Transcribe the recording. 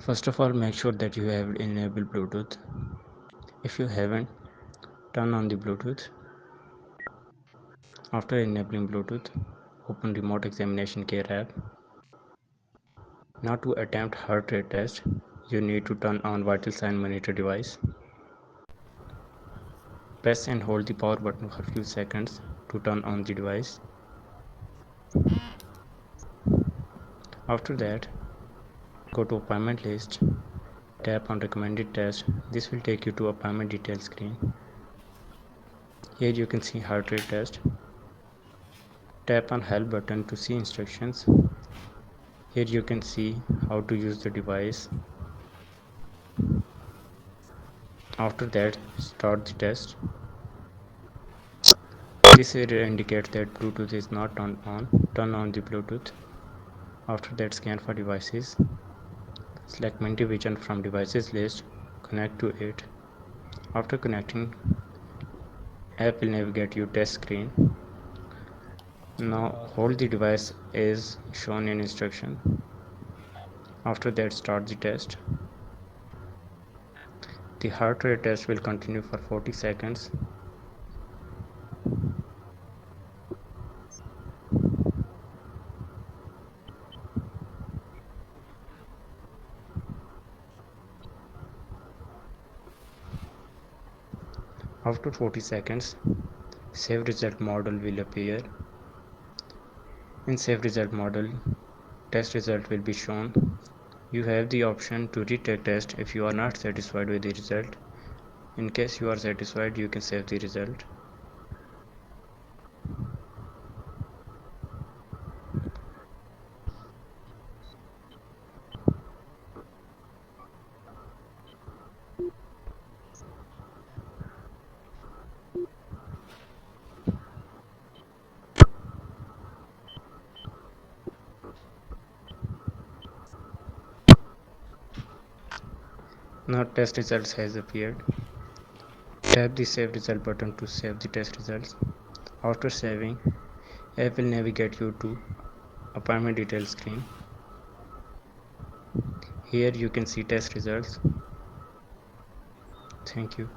First of all, make sure that you have enabled Bluetooth. If you haven't, turn on the Bluetooth. After enabling Bluetooth, open Remote Examination Care app. Now to attempt heart rate test, you need to turn on vital sign monitor device. Press and hold the power button for a few seconds to turn on the device. After that, go to appointment list, tap on recommended test. This will take you to appointment details screen. Here you can see heart rate test. Tap on help button to see instructions. Here you can see how to use the device. After that, start the test. This area indicates that Bluetooth is not turned on. Turn on the Bluetooth. After that, scan for devices. Select Multivision from devices list. Connect to it. After connecting, app will navigate your test screen. Now hold the device as shown in instruction. After that, start the test. The heart rate test will continue for 40 seconds. After 40 seconds, save result model will appear. In save result model, test result will be shown. You have the option to retake test if you are not satisfied with the result. In case you are satisfied, you can save the result. Now test results has appeared. Tap the save result button to save the test results. After saving, app will navigate you to appointment details screen. Here you can see test results. Thank you.